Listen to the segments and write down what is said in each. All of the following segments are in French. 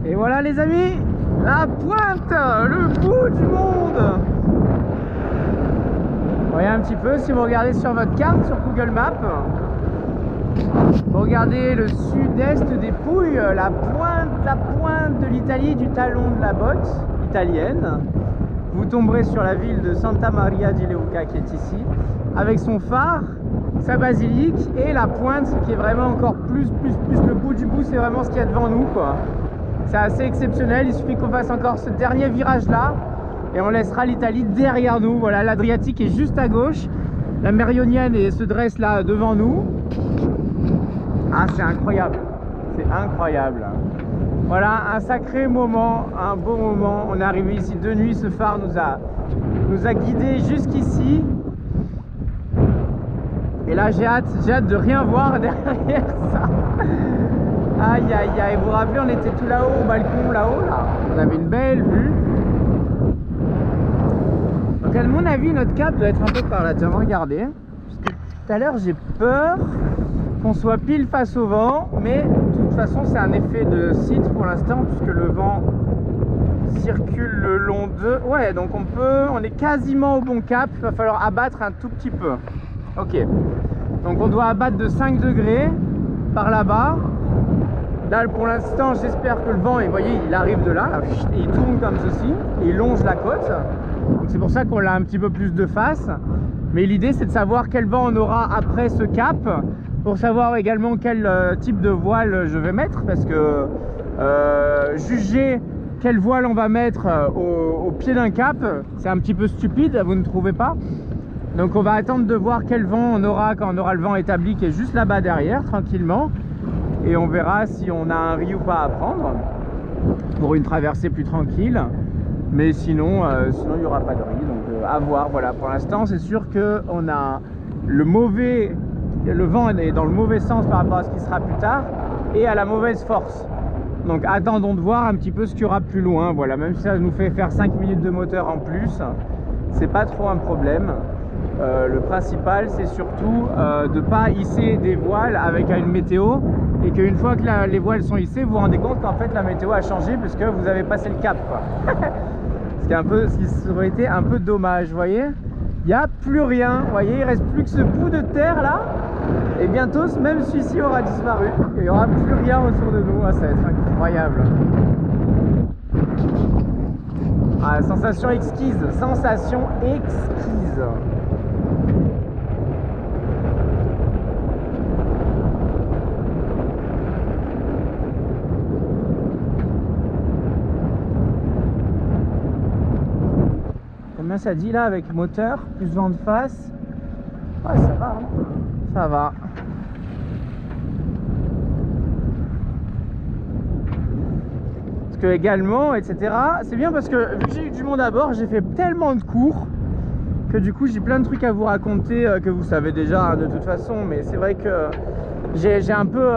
Et voilà les amis, la pointe, le bout du monde. Voyez un petit peu, si vous regardez sur votre carte, sur Google Maps, vous regardez le sud-est des Pouilles, la pointe de l'Italie, du talon de la botte italienne. Vous tomberez sur la ville de Santa Maria di Leuca qui est ici, avec son phare, sa basilique et la pointe qui est vraiment encore plus le bout du bout, c'est vraiment ce qu'il y a devant nous quoi. C'est assez exceptionnel, il suffit qu'on fasse encore ce dernier virage là et on laissera l'Italie derrière nous. Voilà, l'Adriatique est juste à gauche, la Mérionienne se dresse là devant nous. Ah, c'est incroyable, c'est incroyable. Voilà, un sacré moment, un beau moment. On est arrivé ici de nuit, ce phare nous a guidés jusqu'ici. Et là, j'ai hâte de rien voir derrière ça. Aïe, aïe, aïe. Vous vous rappelez, on était tout là-haut, au balcon, là-haut, là. On avait une belle vue. Donc, à mon avis, notre cap doit être un peu par là. Tiens, regardez. Parce que tout à l'heure, j'ai peur qu'on soit pile face au vent. Mais de toute façon, c'est un effet de site pour l'instant, puisque le vent circule le long de... Ouais, donc on est quasiment au bon cap. Il va falloir abattre un tout petit peu. Ok, donc on doit abattre de 5 degrés par là-bas. Là pour l'instant j'espère que le vent, et vous voyez il arrive de là, et il tourne comme ceci, et il longe la côte. C'est pour ça qu'on l'a un petit peu plus de face. Mais l'idée c'est de savoir quel vent on aura après ce cap, pour savoir également quel type de voile je vais mettre. Parce que juger quelle voile on va mettre au pied d'un cap, c'est un petit peu stupide, vous ne trouvez pas? Donc on va attendre de voir quel vent on aura quand on aura le vent établi qui est juste là-bas derrière, tranquillement. Et on verra si on a un riz ou pas à prendre pour une traversée plus tranquille. Mais sinon, il n'y aura pas de riz, donc à voir. Voilà, pour l'instant c'est sûr qu'on a le vent est dans le mauvais sens par rapport à ce qui sera plus tard et à la mauvaise force. Donc attendons de voir un petit peu ce qu'il y aura plus loin. Voilà, même si ça nous fait faire 5 minutes de moteur en plus, c'est pas trop un problème. Le principal c'est surtout de ne pas hisser des voiles avec une météo, et qu'une fois que les voiles sont hissées, vous vous rendez compte qu'en fait la météo a changé puisque vous avez passé le cap quoi. Ce qui aurait été un peu dommage. Vous voyez, il n'y a plus rien, vous voyez, il reste plus que ce bout de terre là, et bientôt même celui-ci aura disparu et il n'y aura plus rien autour de nous. Ah, ça va être incroyable. Ah, sensation exquise, sensation exquise. Combien ça dit là avec moteur, plus vent de face? Ouais, ça va, hein, ça va. Parce que également, etc. C'est bien parce que vu que j'ai eu du monde à bord, j'ai fait tellement de cours que du coup j'ai plein de trucs à vous raconter que vous savez déjà hein, de toute façon. Mais c'est vrai que j'ai un peu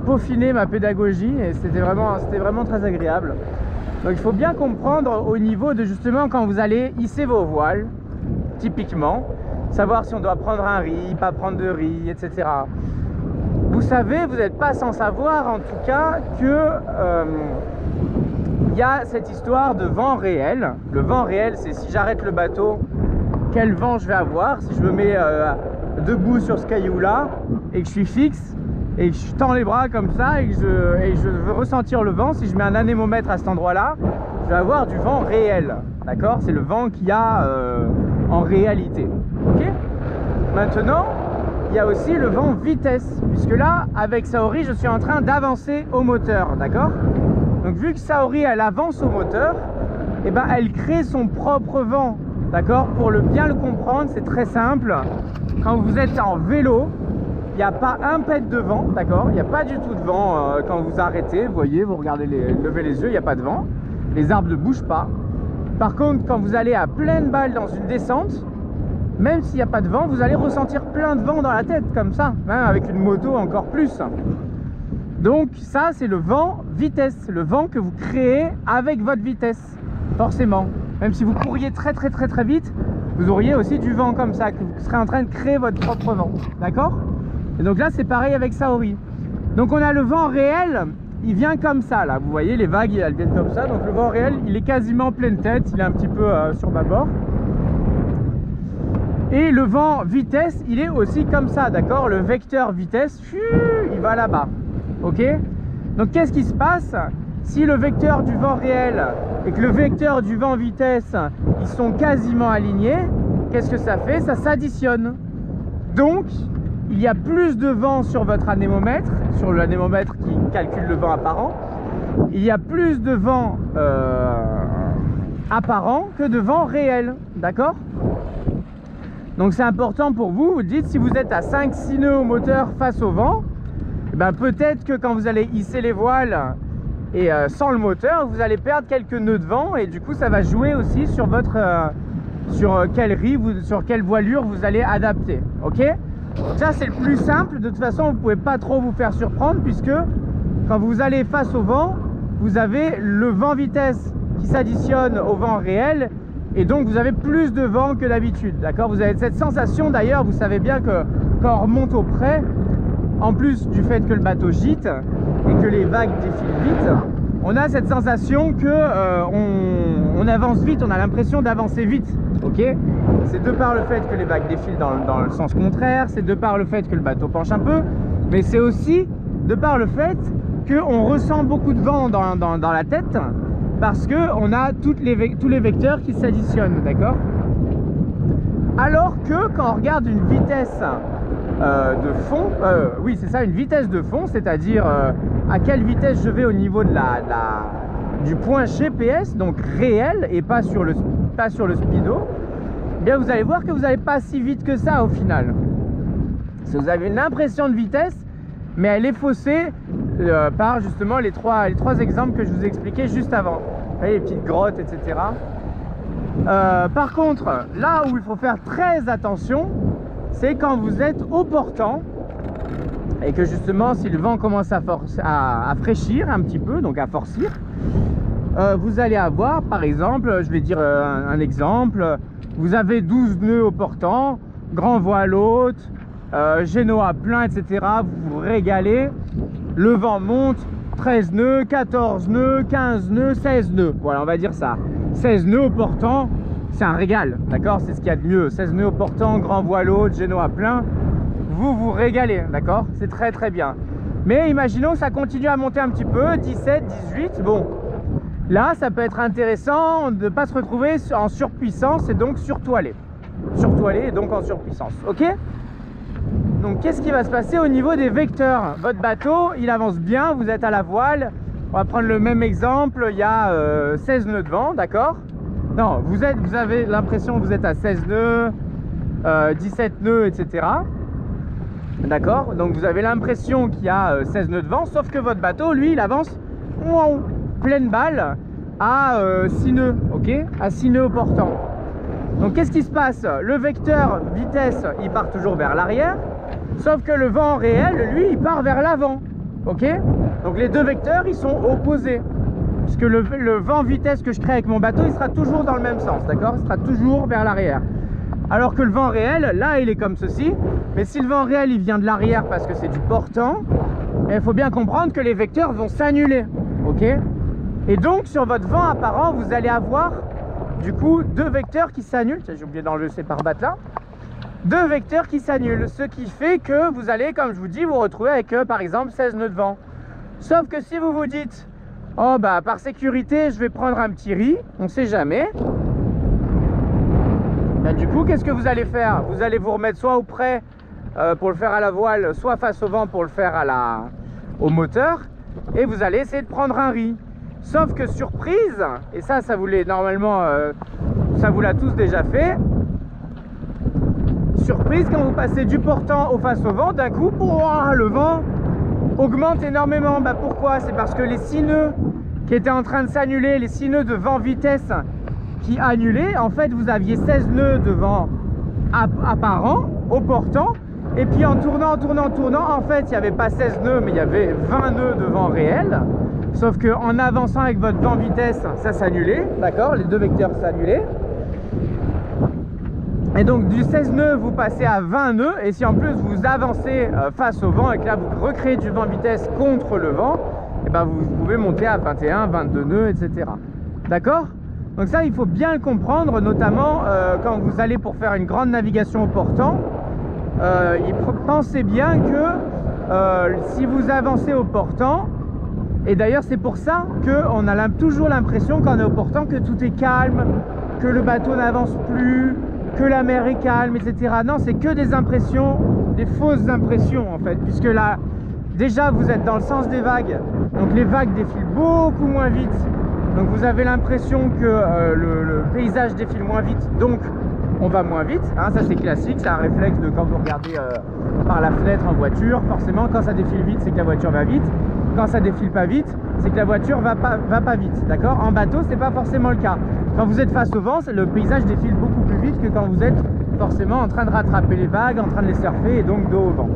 peaufiné ma pédagogie et c'était vraiment très agréable. Donc il faut bien comprendre au niveau de justement quand vous allez hisser vos voiles, typiquement, savoir si on doit prendre un riz, pas prendre de riz, etc. Vous savez, vous n'êtes pas sans savoir en tout cas que y a cette histoire de vent réel. Le vent réel, c'est si j'arrête le bateau, quel vent je vais avoir. Si je me mets debout sur ce caillou là et que je suis fixe et que je tends les bras comme ça et que je veux ressentir le vent, si je mets un anémomètre à cet endroit là, je vais avoir du vent réel, d'accord? C'est le vent qu'il y a en réalité. Ok, maintenant il y a aussi le vent vitesse, puisque là avec Saori je suis en train d'avancer au moteur, d'accord? Donc vu que Saori elle avance au moteur, et ben elle crée son propre vent, d'accord? Pour bien le comprendre, c'est très simple. Quand vous êtes en vélo, il n'y a pas un pet de vent, d'accord? Il n'y a pas du tout de vent quand vous arrêtez. Vous voyez, vous regardez, levez les yeux, il n'y a pas de vent. Les arbres ne bougent pas. Par contre, quand vous allez à pleine balle dans une descente, même s'il n'y a pas de vent, vous allez ressentir plein de vent dans la tête, comme ça. Même avec une moto encore plus. Donc ça, c'est le vent vitesse. Le vent que vous créez avec votre vitesse, forcément. Même si vous couriez très vite, vous auriez aussi du vent comme ça, que vous serez en train de créer votre propre vent, d'accord? Et donc là c'est pareil avec Saori. Donc on a le vent réel il vient comme ça là, vous voyez les vagues elles viennent comme ça, donc le vent réel il est quasiment pleine tête, il est un petit peu sur bâbord. Et le vent vitesse il est aussi comme ça, d'accord, le vecteur vitesse il va là-bas, ok. Donc qu'est-ce qui se passe si le vecteur du vent réel et que le vecteur du vent vitesse ils sont quasiment alignés? Qu'est-ce que ça fait? Ça s'additionne. Donc il y a plus de vent sur votre anémomètre, sur l'anémomètre qui calcule le vent apparent. Il y a plus de vent apparent que de vent réel, d'accord? Donc c'est important pour vous, vous dites si vous êtes à 5-6 nœuds au moteur face au vent, ben peut-être que quand vous allez hisser les voiles et sans le moteur, vous allez perdre quelques nœuds de vent et du coup ça va jouer aussi sur votre sur quelle voilure vous allez adapter, ok? Ça c'est le plus simple, de toute façon vous ne pouvez pas trop vous faire surprendre puisque quand vous allez face au vent, vous avez le vent vitesse qui s'additionne au vent réel et donc vous avez plus de vent que d'habitude, d'accord? Vous avez cette sensation d'ailleurs, vous savez bien que quand on remonte au près, en plus du fait que le bateau gîte et que les vagues défilent vite, on a cette sensation que on avance vite, on a l'impression d'avancer vite, ok? C'est de par le fait que les vagues défilent dans le sens contraire, c'est de par le fait que le bateau penche un peu, mais c'est aussi de par le fait qu'on ressent beaucoup de vent dans la tête parce qu'on a tous les vecteurs qui s'additionnent, d'accord? Alors que quand on regarde une vitesse de fond, oui c'est ça, une vitesse de fond, c'est-à-dire à quelle vitesse je vais au niveau de du point GPS, donc réel et pas sur le speedo, eh bien vous allez voir que vous n'allez pas si vite que ça au final. Vous avez une impression de vitesse, mais elle est faussée par justement les trois exemples que je vous ai expliqués juste avant. Vous voyez, les petites grottes, etc. Par contre, là où il faut faire très attention, c'est quand vous êtes au portant et que justement si le vent commence à fraîchir un petit peu, donc à forcir, vous allez avoir par exemple, je vais dire un exemple, vous avez 12 nœuds au portant, grand voile haute, génois plein, etc. Vous vous régalez, le vent monte, 13 nœuds, 14 nœuds, 15 nœuds, 16 nœuds, voilà on va dire ça, 16 nœuds au portant, c'est un régal, d'accord, c'est ce qu'il y a de mieux, 16 nœuds au portant, grand voile haute, génois plein, vous vous régalez, d'accord, c'est très très bien. Mais imaginons que ça continue à monter un petit peu, 17, 18, bon, là ça peut être intéressant de ne pas se retrouver en surpuissance et donc surtoilé et donc en surpuissance, ok? Donc qu'est-ce qui va se passer au niveau des vecteurs? Votre bateau il avance bien, vous êtes à la voile, on va prendre le même exemple, il y a 16 nœuds de vent, d'accord? Non, vous avez l'impression que vous êtes à 16 nœuds, 17 nœuds, etc. D'accord? Donc vous avez l'impression qu'il y a 16 nœuds de vent, sauf que votre bateau, lui, il avance pleine balle à 6 nœuds, ok? À 6 nœuds au portant. Donc qu'est-ce qui se passe? Le vecteur vitesse, il part toujours vers l'arrière, sauf que le vent réel, lui, il part vers l'avant, ok? Donc les deux vecteurs, ils sont opposés. Puisque le vent vitesse que je crée avec mon bateau, il sera toujours dans le même sens, d'accord? Il sera toujours vers l'arrière. Alors que le vent réel, là, il est comme ceci. Mais si le vent réel, il vient de l'arrière parce que c'est du portant, il faut bien comprendre que les vecteurs vont s'annuler, ok? Et donc, sur votre vent apparent, vous allez avoir, du coup, deux vecteurs qui s'annulent. J'ai oublié d'enlever ces pare-battes là. Deux vecteurs qui s'annulent, ce qui fait que vous allez, comme je vous dis, vous retrouver avec, par exemple, 16 nœuds de vent. Sauf que si vous vous dites... oh bah par sécurité je vais prendre un petit riz, on sait jamais. Bah, du coup qu'est-ce que vous allez faire? Vous allez vous remettre soit au près pour le faire à la voile, soit face au vent pour le faire au moteur, et vous allez essayer de prendre un riz. Sauf que surprise, et ça vous l'est normalement, ça vous l'a tous déjà fait, surprise quand vous passez du portant au face au vent, d'un coup le vent augmente énormément. Bah pourquoi? C'est parce que les 6 nœuds qui étaient en train de s'annuler, les 6 nœuds de vent vitesse qui annulaient, en fait vous aviez 16 nœuds de vent apparent au portant, et puis en tournant, en fait il n'y avait pas 16 nœuds mais il y avait 20 nœuds de vent réel, sauf que en avançant avec votre vent vitesse ça s'annulait, d'accord, les deux vecteurs s'annulaient. Et donc du 16 nœuds vous passez à 20 nœuds, et si en plus vous avancez face au vent et que là vous recréez du vent vitesse contre le vent, et ben vous pouvez monter à 21, 22 nœuds, etc. D'accord? Donc ça, il faut bien le comprendre, notamment quand vous allez pour faire une grande navigation au portant. Pensez bien que si vous avancez au portant, et d'ailleurs c'est pour ça qu'on a toujours l'impression quand on est au portant que tout est calme, que le bateau n'avance plus, que la mer est calme, etc. Non, c'est que des impressions, des fausses impressions en fait, puisque là, déjà vous êtes dans le sens des vagues, donc les vagues défilent beaucoup moins vite, donc vous avez l'impression que le paysage défile moins vite, donc on va moins vite, hein, ça c'est classique, c'est un réflexe de quand vous regardez par la fenêtre en voiture, forcément quand ça défile vite c'est que la voiture va vite, quand ça défile pas vite c'est que la voiture va pas vite, d'accord? En bateau c'est pas forcément le cas, quand vous êtes face au vent le paysage défile beaucoup plus vite que quand vous êtes forcément en train de rattraper les vagues, en train de les surfer et donc dos au vent.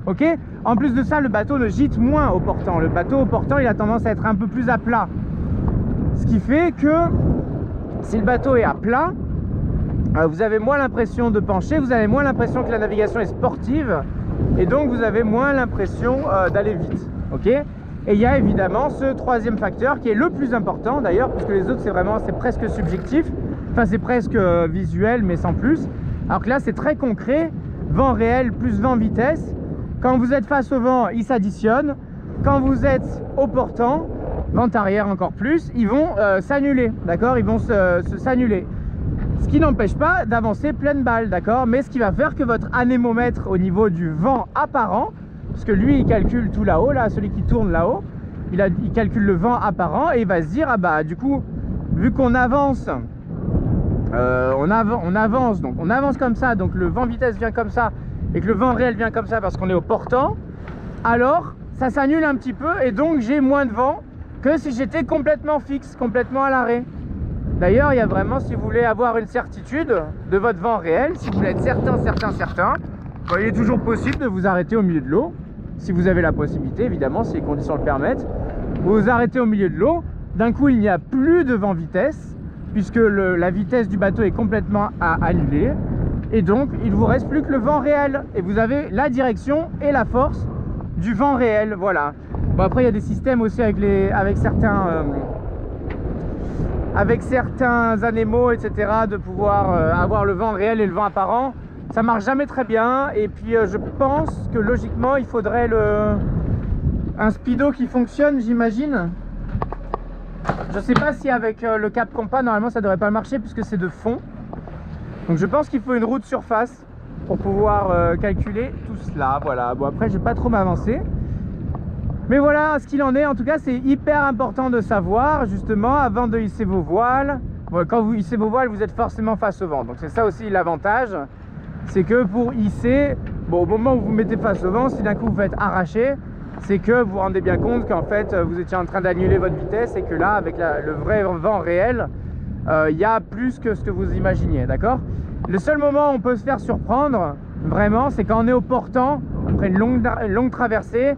Ok? En plus de ça, le bateau ne gîte moins au portant, le bateau au portant il a tendance à être un peu plus à plat, ce qui fait que si le bateau est à plat, vous avez moins l'impression de pencher, vous avez moins l'impression que la navigation est sportive et donc vous avez moins l'impression d'aller vite. Ok? Et il y a évidemment ce troisième facteur qui est le plus important d'ailleurs, puisque les autres c'est presque subjectif, enfin c'est presque visuel mais sans plus, alors que là c'est très concret, vent réel plus vent vitesse. Quand vous êtes face au vent, ils s'additionnent, quand vous êtes au portant, vent arrière encore plus, ils vont s'annuler, d'accord? Ils vont s'annuler. Ce qui n'empêche pas d'avancer pleine balle, d'accord? Mais ce qui va faire que votre anémomètre au niveau du vent apparent, parce que lui il calcule tout là-haut, là, celui qui tourne là-haut, il calcule le vent apparent et il va se dire, ah bah du coup, vu qu'on avance, on avance, donc on avance comme ça, donc le vent vitesse vient comme ça, et que le vent réel vient comme ça parce qu'on est au portant, alors ça s'annule un petit peu et donc j'ai moins de vent que si j'étais complètement fixe, complètement à l'arrêt. D'ailleurs, il y a vraiment, si vous voulez avoir une certitude de votre vent réel, si vous voulez être certain, il est toujours possible de vous arrêter au milieu de l'eau, si vous avez la possibilité, évidemment, si les conditions le permettent. Vous vous arrêtez au milieu de l'eau, d'un coup, il n'y a plus de vent vitesse, puisque la vitesse du bateau est complètement annulée, et donc, il ne vous reste plus que le vent réel, et vous avez la direction et la force du vent réel, voilà. Bon, après, il y a des systèmes aussi avec certains anémos, etc., de pouvoir avoir le vent réel et le vent apparent. Ça marche jamais très bien, et puis je pense que logiquement il faudrait un speedo qui fonctionne, j'imagine. Je sais pas si avec le cap compas normalement ça devrait pas marcher puisque c'est de fond, donc je pense qu'il faut une roue de surface pour pouvoir calculer tout cela. Voilà, bon après je vais pas trop m'avancer, mais voilà ce qu'il en est. En tout cas, c'est hyper important de savoir justement avant de hisser vos voiles. Bon, quand vous hissez vos voiles, vous êtes forcément face au vent. Donc c'est ça aussi l'avantage, c'est que pour hisser, bon, au moment où vous mettez face au vent, si d'un coup vous faites arracher, c'est que vous vous rendez bien compte qu'en fait vous étiez en train d'annuler votre vitesse et que là, avec le vrai vent réel, il y a plus que ce que vous imaginiez, d'accord? Le seul moment où on peut se faire surprendre, vraiment, c'est quand on est au portant, après une longue traversée.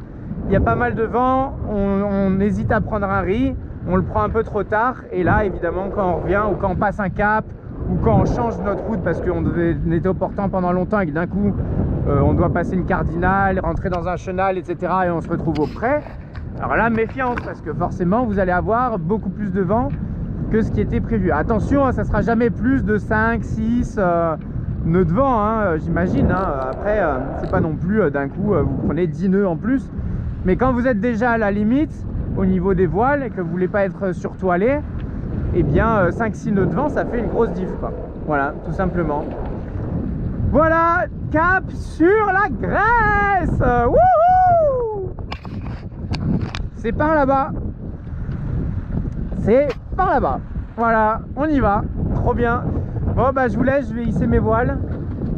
Il y a pas mal de vent, on hésite à prendre un riz, on le prend un peu trop tard, et là évidemment quand on revient ou quand on passe un cap ou quand on change notre route parce qu'on était au portant pendant longtemps et que d'un coup on doit passer une cardinale, rentrer dans un chenal, etc., et on se retrouve au près, alors là méfiance parce que forcément vous allez avoir beaucoup plus de vent que ce qui était prévu. Attention, ça sera jamais plus de 5, 6 nœuds de vent, hein, j'imagine, hein. Après c'est pas non plus d'un coup vous prenez 10 nœuds en plus. Mais quand vous êtes déjà à la limite au niveau des voiles et que vous voulez pas être surtoilé, eh bien 5-6 nœuds de vent ça fait une grosse diff, quoi. Voilà, tout simplement. Voilà, cap sur la Grèce. Wouhou! C'est par là-bas. C'est par là-bas. Voilà, on y va. Trop bien. Bon bah je vous laisse, je vais hisser mes voiles.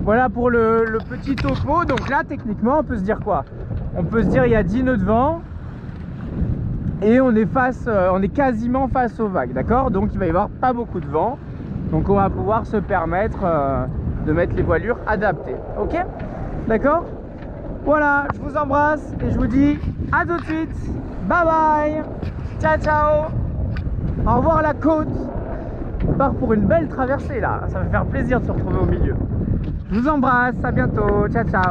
Voilà pour le petit topo. Donc là techniquement on peut se dire quoi? On peut se dire il y a 10 nœuds de vent et on est quasiment face aux vagues, d'accord? Donc il va y avoir pas beaucoup de vent, donc on va pouvoir se permettre de mettre les voilures adaptées, ok? D'accord? Voilà, je vous embrasse et je vous dis à tout de suite, bye bye, ciao ciao, au revoir la côte. On part pour une belle traversée là, ça va faire plaisir de se retrouver au milieu. Je vous embrasse, à bientôt, ciao ciao.